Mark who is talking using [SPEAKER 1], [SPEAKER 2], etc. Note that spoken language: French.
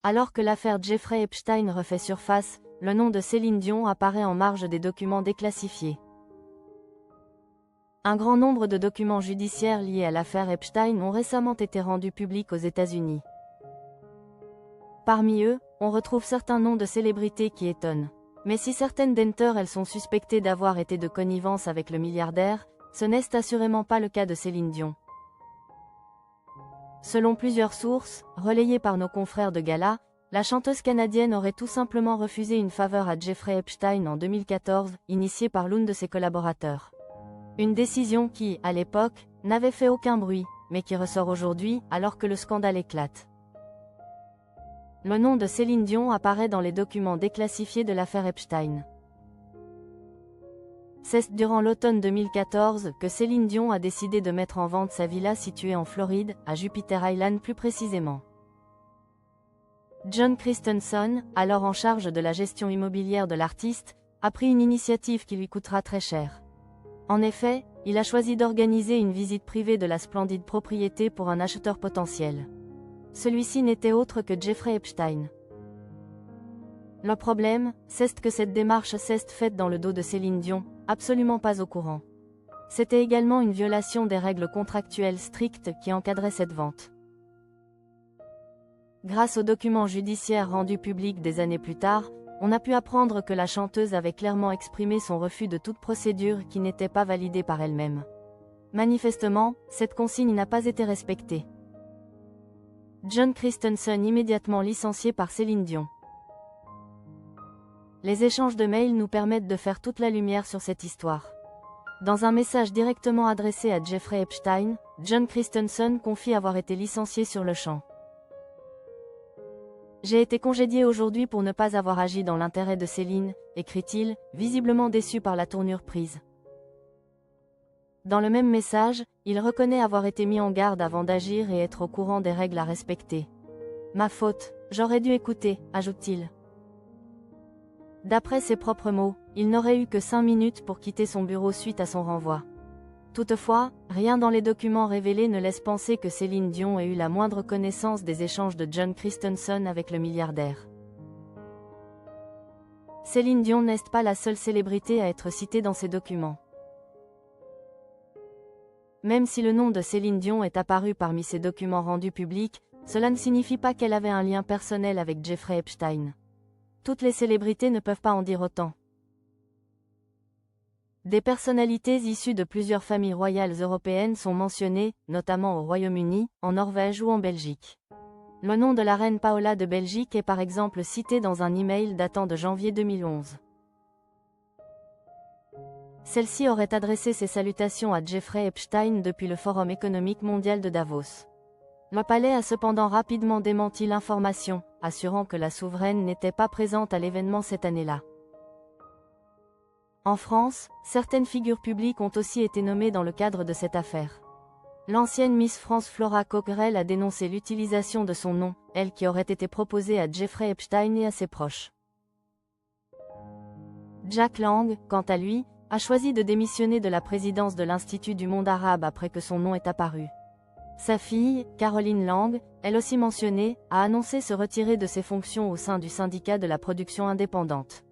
[SPEAKER 1] Alors que l'affaire Jeffrey Epstein refait surface, le nom de Céline Dion apparaît en marge des documents déclassifiés. Un grand nombre de documents judiciaires liés à l'affaire Epstein ont récemment été rendus publics aux États-Unis. Parmi eux, on retrouve certains noms de célébrités qui étonnent. Mais si certaines d'entre elles sont suspectées d'avoir été de connivence avec le milliardaire, ce n'est assurément pas le cas de Céline Dion. Selon plusieurs sources, relayées par nos confrères de Gala, la chanteuse canadienne aurait tout simplement refusé une faveur à Jeffrey Epstein en 2014, initiée par l'un de ses collaborateurs. Une décision qui, à l'époque, n'avait fait aucun bruit, mais qui ressort aujourd'hui, alors que le scandale éclate. Le nom de Céline Dion apparaît dans les documents déclassifiés de l'affaire Epstein. C'est durant l'automne 2014 que Céline Dion a décidé de mettre en vente sa villa située en Floride, à Jupiter Island plus précisément. John Christensen, alors en charge de la gestion immobilière de l'artiste, a pris une initiative qui lui coûtera très cher. En effet, il a choisi d'organiser une visite privée de la splendide propriété pour un acheteur potentiel. Celui-ci n'était autre que Jeffrey Epstein. Le problème, c'est que cette démarche s'est faite dans le dos de Céline Dion, absolument pas au courant. C'était également une violation des règles contractuelles strictes qui encadraient cette vente. Grâce aux documents judiciaires rendus publics des années plus tard, on a pu apprendre que la chanteuse avait clairement exprimé son refus de toute procédure qui n'était pas validée par elle-même. Manifestement, cette consigne n'a pas été respectée. John Christensen immédiatement licencié par Céline Dion. Les échanges de mails nous permettent de faire toute la lumière sur cette histoire. Dans un message directement adressé à Jeffrey Epstein, John Christensen confie avoir été licencié sur le champ. « J'ai été congédié aujourd'hui pour ne pas avoir agi dans l'intérêt de Céline », écrit-il, visiblement déçu par la tournure prise. Dans le même message, il reconnaît avoir été mis en garde avant d'agir et être au courant des règles à respecter. « Ma faute, j'aurais dû écouter », ajoute-t-il. D'après ses propres mots, il n'aurait eu que 5 minutes pour quitter son bureau suite à son renvoi. Toutefois, rien dans les documents révélés ne laisse penser que Céline Dion ait eu la moindre connaissance des échanges de John Christensen avec le milliardaire. Céline Dion n'est pas la seule célébrité à être citée dans ces documents. Même si le nom de Céline Dion est apparu parmi ces documents rendus publics, cela ne signifie pas qu'elle avait un lien personnel avec Jeffrey Epstein. Toutes les célébrités ne peuvent pas en dire autant. Des personnalités issues de plusieurs familles royales européennes sont mentionnées, notamment au Royaume-Uni, en Norvège ou en Belgique. Le nom de la reine Paola de Belgique est par exemple cité dans un email datant de janvier 2011. Celle-ci aurait adressé ses salutations à Jeffrey Epstein depuis le Forum économique mondial de Davos. Le palais a cependant rapidement démenti l'information, assurant que la souveraine n'était pas présente à l'événement cette année-là. En France, certaines figures publiques ont aussi été nommées dans le cadre de cette affaire. L'ancienne Miss France Flora Coquerel a dénoncé l'utilisation de son nom, elle qui aurait été proposée à Jeffrey Epstein et à ses proches. Jack Lang, quant à lui, a choisi de démissionner de la présidence de l'Institut du monde arabe après que son nom est apparu. Sa fille, Caroline Lang, elle aussi mentionnée, a annoncé se retirer de ses fonctions au sein du syndicat de la production indépendante.